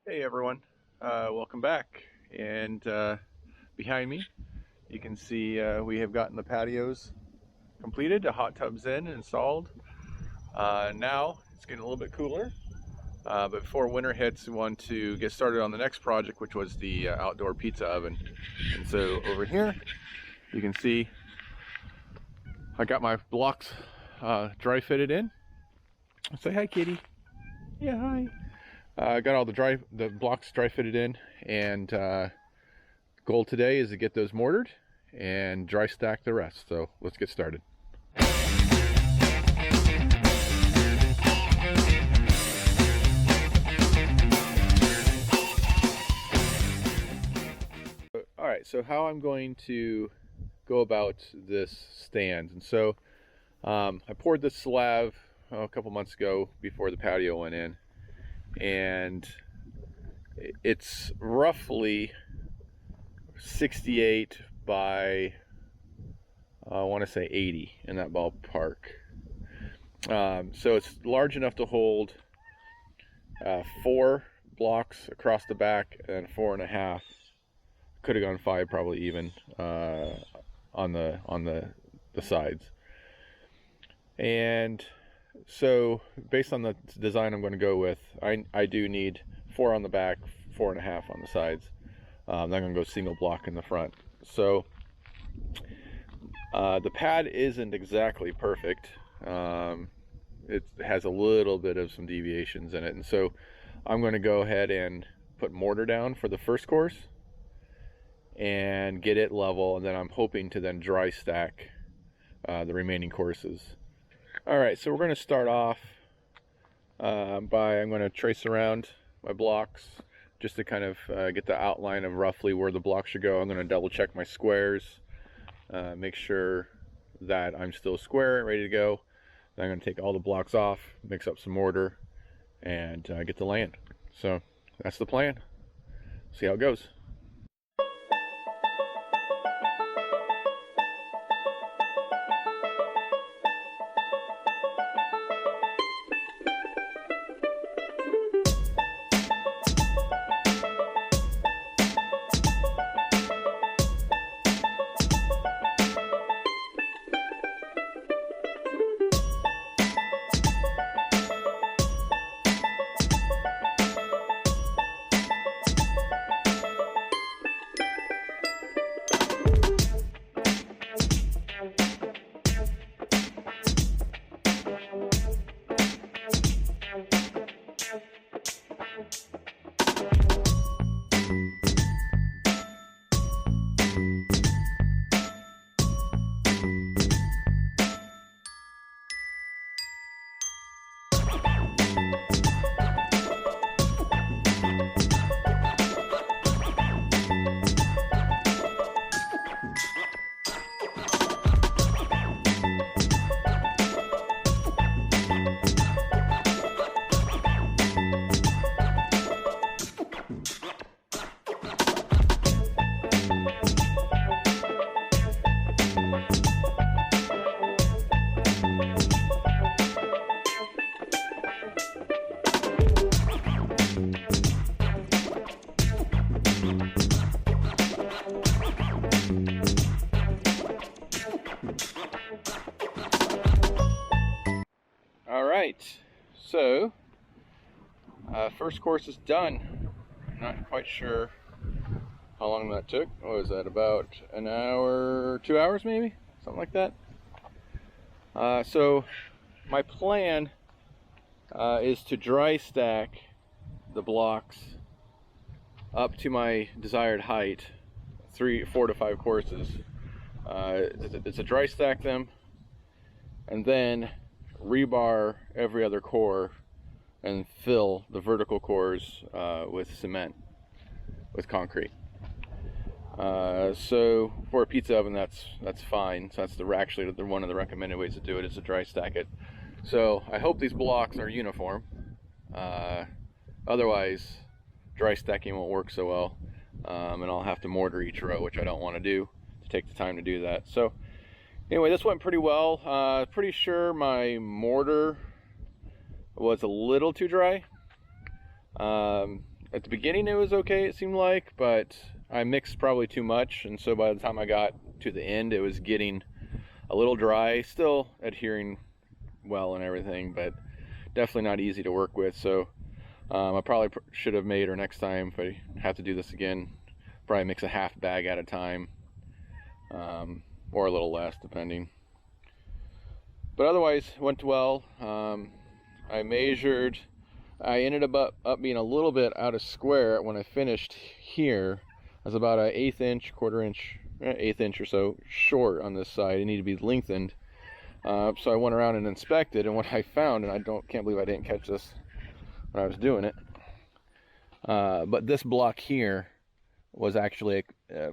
Hey everyone, welcome back. And behind me, you can see we have gotten the patios completed, the hot tubs in and installed. Now it's getting a little bit cooler, but before winter hits, we want to get started on the next project, which was the outdoor pizza oven. And so over here, you can see I got my blocks dry fitted in. Say hi, kitty. Yeah, hi. I got all the blocks dry fitted in, and goal today is to get those mortared and dry stack the rest. So let's get started. All right, so how I'm going to go about this stand. And so I poured this slab a couple months ago before the patio went in, and it's roughly 68 by I want to say 80, in that ballpark. So it's large enough to hold 4 blocks across the back and 4.5. Could have gone 5 probably even on the sides. And so based on the design I'm going to go with, I do need 4 on the back, 4.5 on the sides. I'm not going to go single block in the front. So the pad isn't exactly perfect. It has a little bit of some deviations in it, and so I'm going to go ahead and put mortar down for the first course and get it level, and then I'm hoping to then dry stack the remaining courses. Alright, so we're going to start off I'm going to trace around my blocks just to kind of get the outline of roughly where the blocks should go. I'm going to double check my squares, make sure that I'm still square and ready to go. Then I'm going to take all the blocks off, mix up some mortar, and get to laying. So that's the plan. See how it goes. Alright, so first course is done. Not quite sure how long that took. What was that, about an hour, 2 hours maybe? Something like that. So my plan is to dry stack the blocks up to my desired height, 4 to 5 courses. It's to dry stack them and then rebar every other core and fill the vertical cores with cement, with concrete. So for a pizza oven, that's fine. So that's actually one of the recommended ways to do it, is to dry stack it. So I hope these blocks are uniform. Otherwise, dry stacking won't work so well, and I'll have to mortar each row, which I don't want to do, to take the time to do that. So anyway, this went pretty well. Pretty sure my mortar was a little too dry. at the beginning it was okay, it seemed like, but I mixed probably too much, and so by the time I got to the end it was getting a little dry, still adhering well and everything, but definitely not easy to work with. So I probably should have made, or next time if I have to do this again, probably mix a half bag at a time, or a little less depending. But otherwise went well. I measured, I ended up being a little bit out of square when I finished here. I was about an eighth inch or so short on this side. It needed to be lengthened. So I went around and inspected, and what I found, and can't believe I didn't catch this when I was doing it, but this block here was actually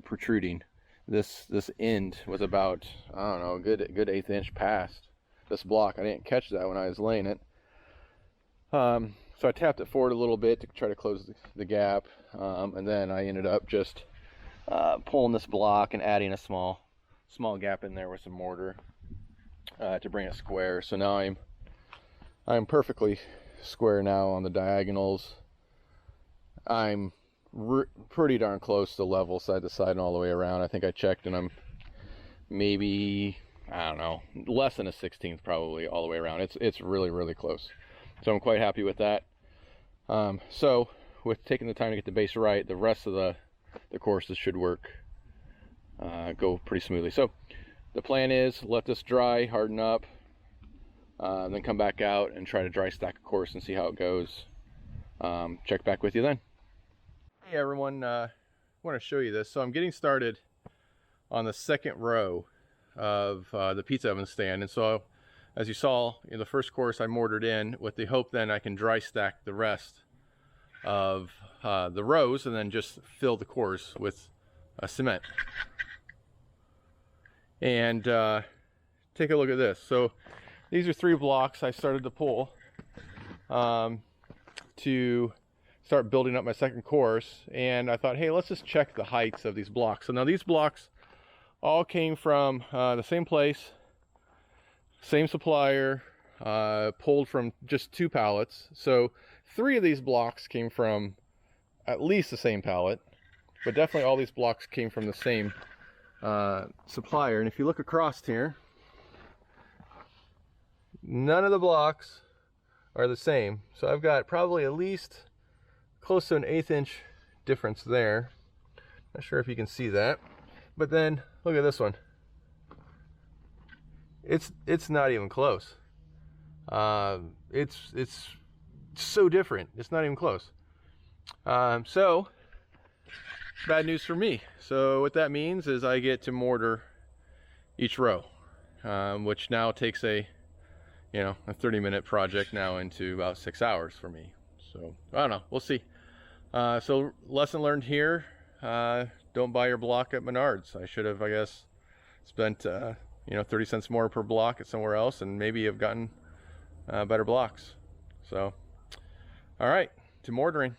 protruding. This end was about, I don't know, a good eighth inch past this block. I didn't catch that when I was laying it. So I tapped it forward a little bit to try to close the gap, and then I ended up just pulling this block and adding a small gap in there with some mortar to bring it square. So now I'm perfectly square now on the diagonals. I'm pretty darn close to level side to side and all the way around. I think I checked, and I'm maybe, I don't know, less than a 16th probably all the way around. It's really close. So I'm quite happy with that. So with taking the time to get the base right, the rest of the courses should work, go pretty smoothly. So the plan is let this dry, harden up, then come back out and try to dry stack a course and see how it goes. Check back with you then. Hey everyone, I want to show you this. So I'm getting started on the second row of the pizza oven stand, and so as you saw in the first course I mortared in with the hope then I can dry stack the rest of the rows and then just fill the course with cement. And take a look at this. So these are 3 blocks I started to pull to start building up my second course, and I thought, hey, let's just check the heights of these blocks. So now these blocks all came from the same place, same supplier, pulled from just 2 pallets. So 3 of these blocks came from at least the same pallet, but definitely all these blocks came from the same supplier. And if you look across here, none of the blocks are the same. So I've got probably at least close to an 1/8 inch difference there. Not sure if you can see that, but then look at this one. It's not even close. It's so different. It's not even close. So bad news for me. So what that means is I get to mortar each row, which now takes a 30-minute project now into about 6 hours for me. So I don't know, we'll see. So lesson learned here, don't buy your block at Menards. I should have, I guess, spent 30 cents more per block at somewhere else and maybe have gotten better blocks. So all right, to mortaring.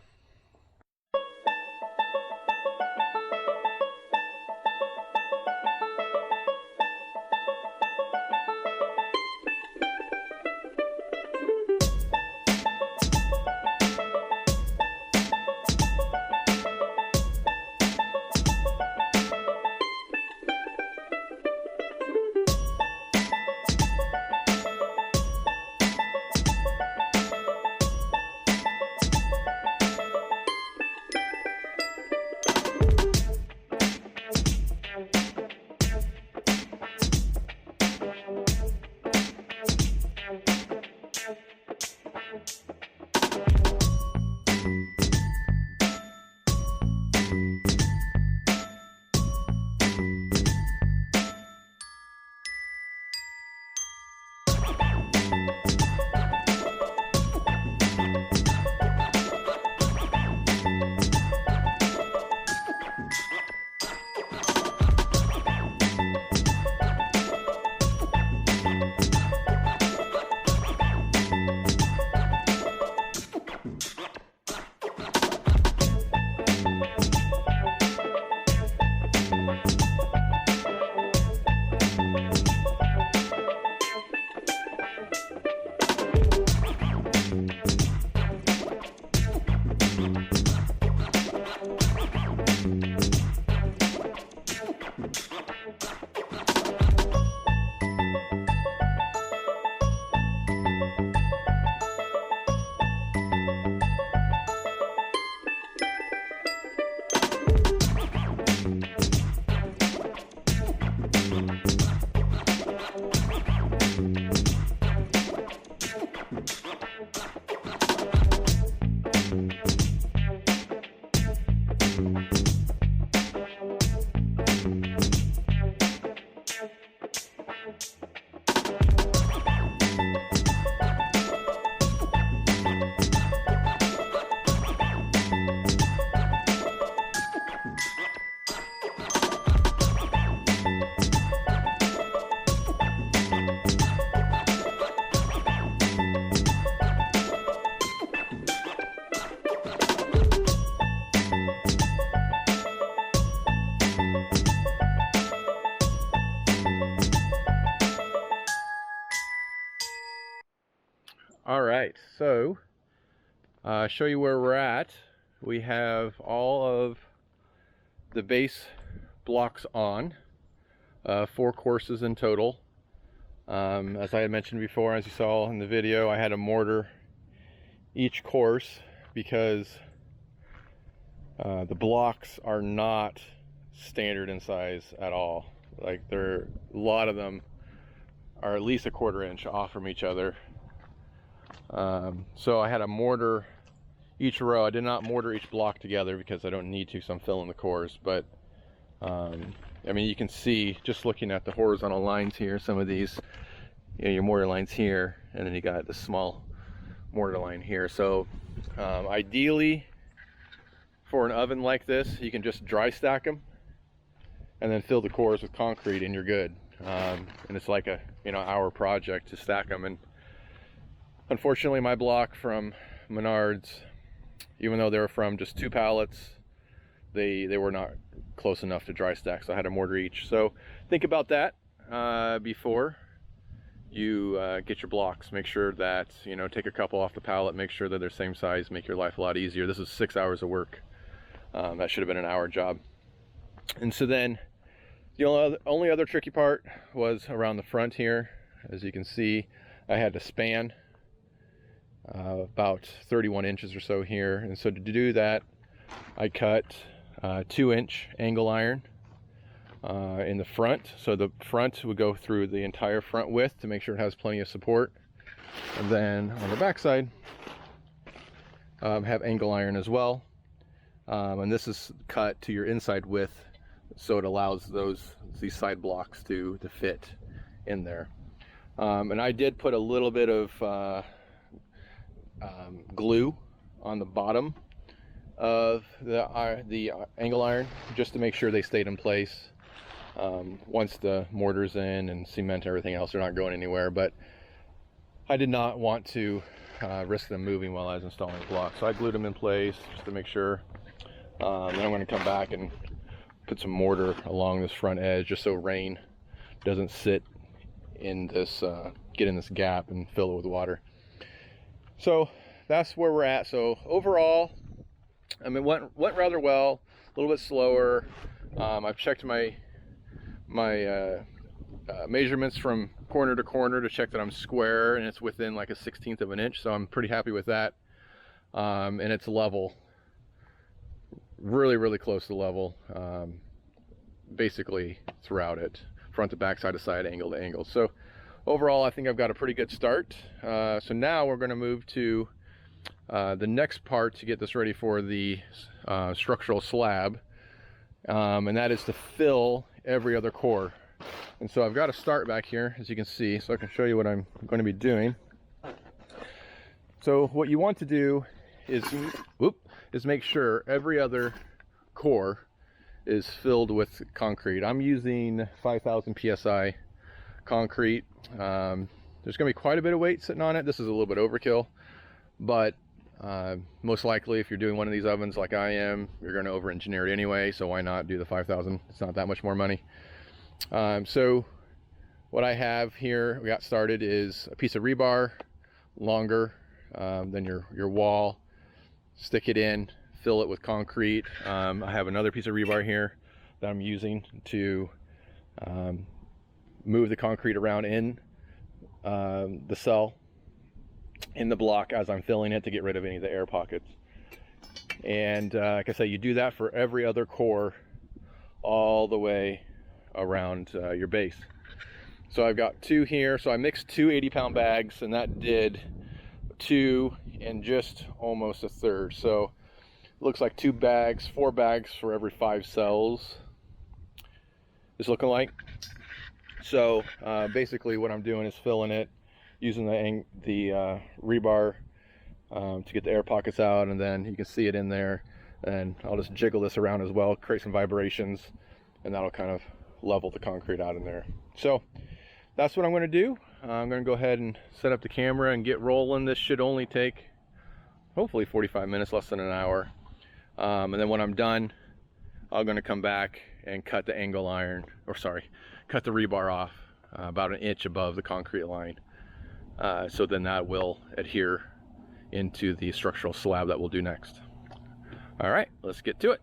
All right, so show you where we're at. We have all of the base blocks on, 4 courses in total. As I had mentioned before, as you saw in the video, I had to mortar each course because the blocks are not standard in size at all. Like, a lot of them are at least a 1/4 inch off from each other. So I had to mortar each row. I did not mortar each block together because I don't need to, so I'm filling the cores. But I mean, you can see just looking at the horizontal lines here, some of these, you know, your mortar lines here, and then you got the small mortar line here. So ideally for an oven like this, you can just dry stack them and then fill the cores with concrete and you're good. And it's like a, you know, hour project to stack them. And unfortunately, my block from Menards, even though they were from just 2 pallets, they were not close enough to dry stack, so I had to mortar each. So think about that before you get your blocks. Make sure that, you know, take a couple off the pallet, make sure that they're same size, make your life a lot easier. This is 6 hours of work. That should have been an hour job. And so then the only other tricky part was around the front here. As you can see, I had to span about 31 inches or so here, and so to do that I cut 2-inch angle iron in the front, so the front would go through the entire front width to make sure it has plenty of support, and then on the back side have angle iron as well, and this is cut to your inside width so it allows these side blocks to fit in there. And I did put a little bit of glue on the bottom of the angle iron just to make sure they stayed in place. Once the mortar's in and cement and everything else, they're not going anywhere, but I did not want to risk them moving while I was installing the block, so I glued them in place just to make sure. Then I'm going to come back and put some mortar along this front edge just so rain doesn't sit in this get in this gap and fill it with water. So that's where we're at. So overall, I mean, went rather well. A little bit slower. I've checked my measurements from corner to corner to check that I'm square, and it's within like a 1/16 of an inch. So I'm pretty happy with that. And it's level, really close to level, basically throughout it, front to back, side to side, angle to angle. So overall, I think I've got a pretty good start. So now we're going to move to the next part to get this ready for the structural slab, and that is to fill every other core. And so I've got to start back here, as you can see, so I can show you what I'm going to be doing. So what you want to do is make sure every other core is filled with concrete. I'm using 5,000 psi concrete. There's going to be quite a bit of weight sitting on it. This is a little bit overkill, but most likely if you're doing one of these ovens like I am, you're going to over engineer it anyway, so why not do the 5,000? It's not that much more money. So what I have here, we got started, is a piece of rebar longer than your wall. Stick it in, fill it with concrete. I have another piece of rebar here that I'm using to move the concrete around in the cell, in the block, as I'm filling it, to get rid of any of the air pockets. And like I say, you do that for every other core all the way around your base. So I've got 2 here, so I mixed 2 80-pound bags, and that did 2 and just almost 1/3. So Looks like 2 bags, 4 bags for every 5 cells. It's looking like. So basically what I'm doing is filling it using the rebar to get the air pockets out, and then you can see it in there, and I'll just jiggle this around as well, create some vibrations, and that'll kind of level the concrete out in there. So that's what I'm going to do. I'm going to go ahead and set up the camera and get rolling. This should only take hopefully 45 minutes, less than an hour. And then when I'm done, I'm going to come back and cut the angle iron, or sorry, cut the rebar off about an inch above the concrete line. So then that will adhere into the structural slab that we'll do next. All right, let's get to it.